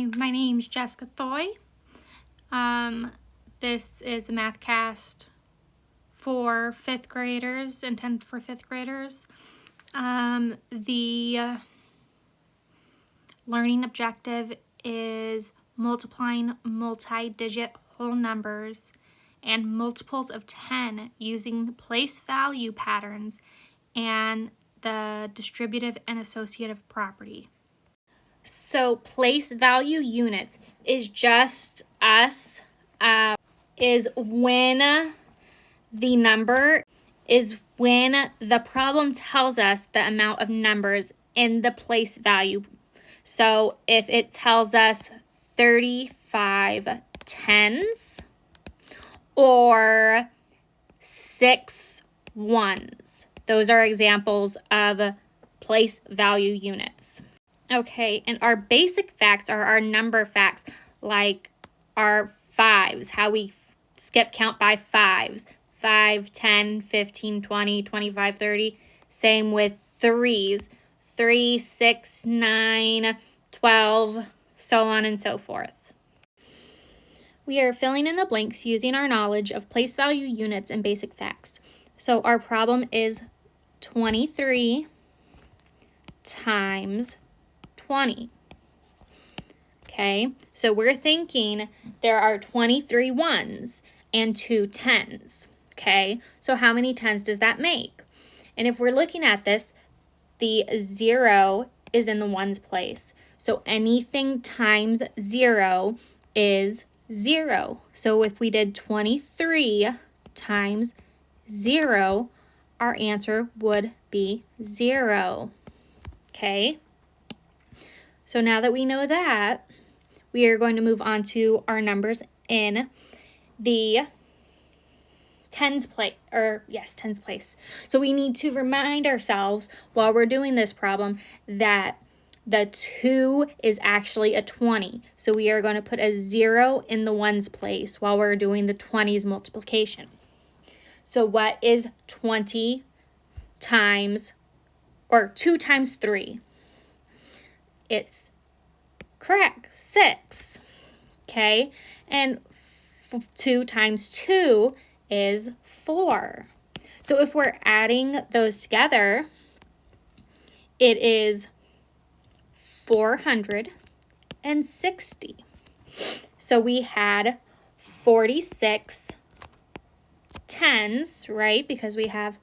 Hi, my name's Jessica Thoy. This is a math cast for 5th graders, intended for 5th graders. The learning objective is multiplying multi-digit whole numbers and multiples of 10 using place value patterns and the distributive and associative property. So place value units is just us, is when the problem tells us the amount of numbers in the place value. So if it tells us 35 tens or 6 ones, those are examples of place value units. Okay, and our basic facts are our number facts, like our fives, how we skip count by fives. 5, 10, 15, 20, 25, 30. Same with threes. 3, 6, 9, 12, so on and so forth. We are filling in the blanks using our knowledge of place value units and basic facts. So our problem is 23 times 20. Okay, so we're thinking there are 23 ones and 2 tens. Okay, so how many tens does that make? And if we're looking at this, the 0 is in the ones place. So anything times 0 is 0. So if we did 23 times 0, our answer would be 0. Okay. So now that we know that, we are going to move on to our numbers in the tens place. So we need to remind ourselves while we're doing this problem that the 2 is actually a 20. So we are going to put a 0 in the ones place while we're doing the 20s multiplication. So what is 20 times, or 2 times 3? It's correct, 6. Okay, and 2 times 2 is 4. So if we're adding those together, it is 460. So we had 46 tens, right? Because we have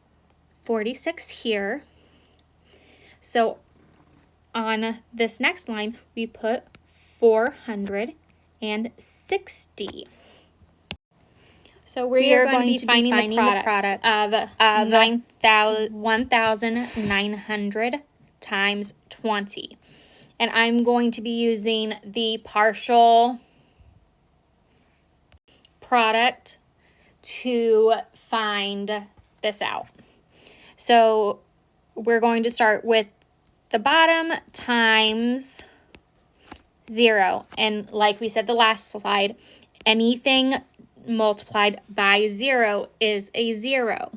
46 here. So on this next line, we put 460. So we are going to be finding the product of 1,900 times 20. And I'm going to be using the partial product to find this out. So we're going to start with the bottom times 0. And like we said the last slide, anything multiplied by 0 is a 0.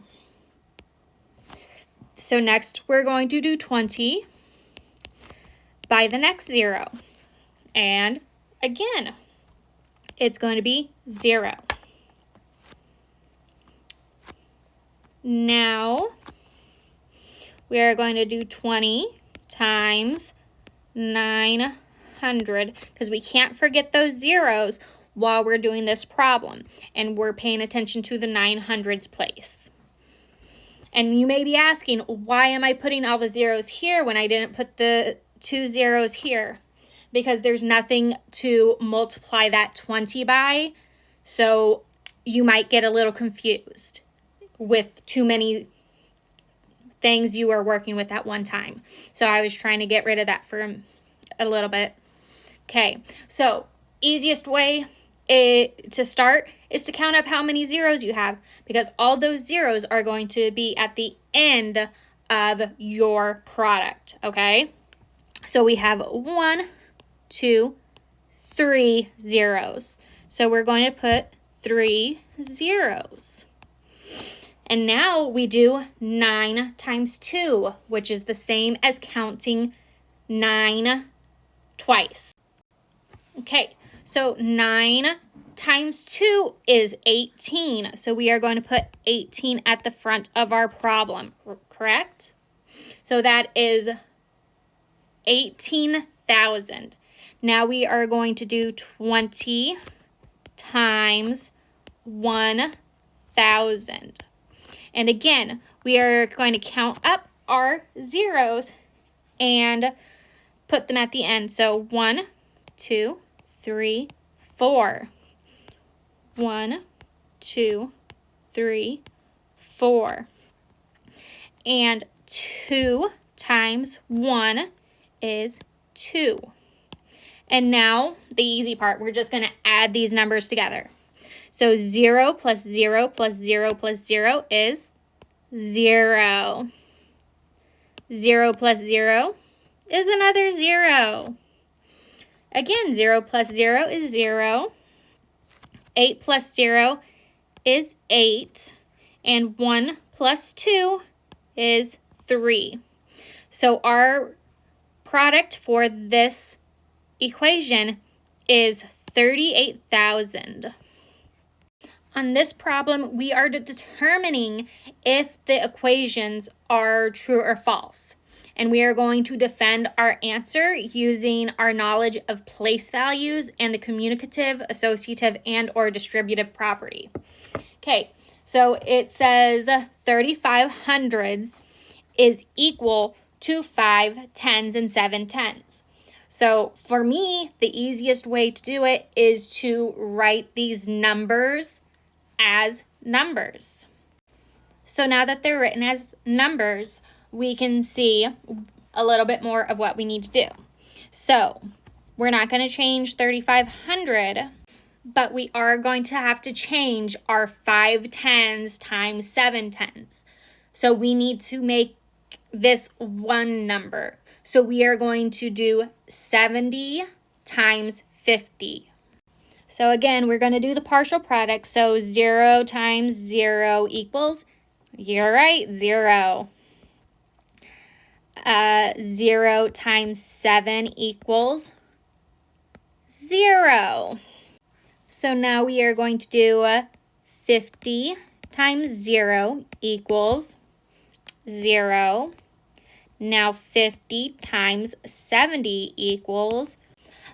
So next we're going to do 20 by the next 0. And again, it's going to be 0. Now we are going to do 20 times 900, because we can't forget those zeros while we're doing this problem, and we're paying attention to the 900s place. And you may be asking, why am I putting all the zeros here when I didn't put the 2 zeros here? Because there's nothing to multiply that 20 by, so you might get a little confused with too many things you are working with at one time. So I was trying to get rid of that for a little bit. Okay, so easiest way to start is to count up how many zeros you have, because all those zeros are going to be at the end of your product, okay? So we have 1, 2, 3 zeros. So we're going to put 3 zeros. And now we do 9 times 2, which is the same as counting 9 twice. Okay, so 9 times 2 is 18. So we are going to put 18 at the front of our problem, correct? So that is 18,000. Now we are going to do 20 times 1,000. And again, we are going to count up our zeros and put them at the end. So 1, 2, 3, 4. 1, 2, 3, 4. And 2 times 1 is 2. And now the easy part, we're just going to add these numbers together. So 0 plus 0 plus 0 plus 0 is 0. 0 plus 0 is another 0. Again, 0 plus 0 is 0. 8 plus 0 is 8. And 1 plus 2 is 3. So our product for this equation is 38,000. On this problem, we are determining if the equations are true or false. And we are going to defend our answer using our knowledge of place values and the commutative, associative, and or distributive property. Okay, so it says 35 hundreds is equal to 5 tens and 7 tens. So for me, the easiest way to do it is to write these numbers as numbers. So now that they're written as numbers, we can see a little bit more of what we need to do. So we're not going to change 3,500, but we are going to have to change our 5 tens times 7 tens. So we need to make this one number. So we are going to do 70 times 50. So again, we're going to do the partial product. So 0 times 0 equals, you're right, 0. 0 times 7 equals 0. So now we are going to do 50 times 0 equals 0. Now 50 times 70 equals,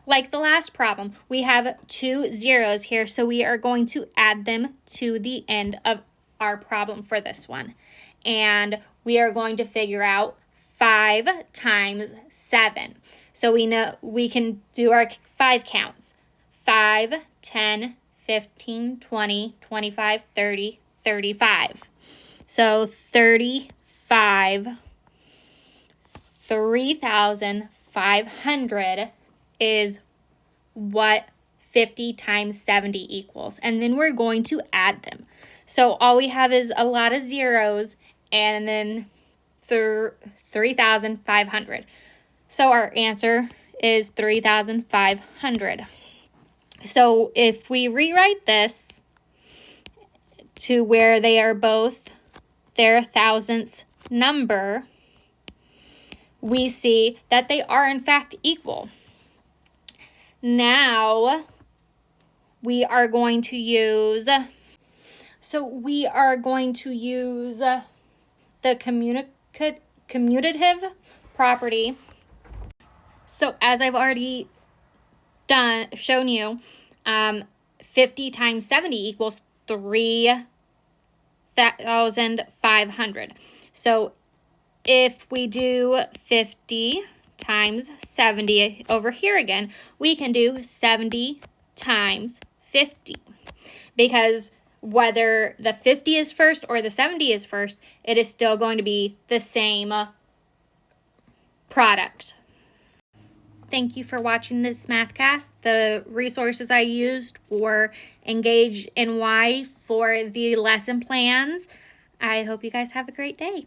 like the last problem, we have 2 zeros here, so we are going to add them to the end of our problem for this one. And we are going to figure out 5 times 7. So we know we can do our 5 counts. 5, 10, 15, 20, 25, 30, 35. So 35, 3,500 is what 50 times 70 equals. And then we're going to add them. So all we have is a lot of zeros and then 3,500. So our answer is 3,500. So if we rewrite this to where they are both their thousandths number, we see that they are in fact equal. Now we are going to use, the commutative property. So as I've already shown you, 50 times 70 equals 3,500. So if we do 50 times 70 over here again, we can do 70 times 50. Because whether the 50 is first or the 70 is first, it is still going to be the same product. Thank you for watching this Mathcast. The resources I used were Engage in Y for the lesson plans. I hope you guys have a great day.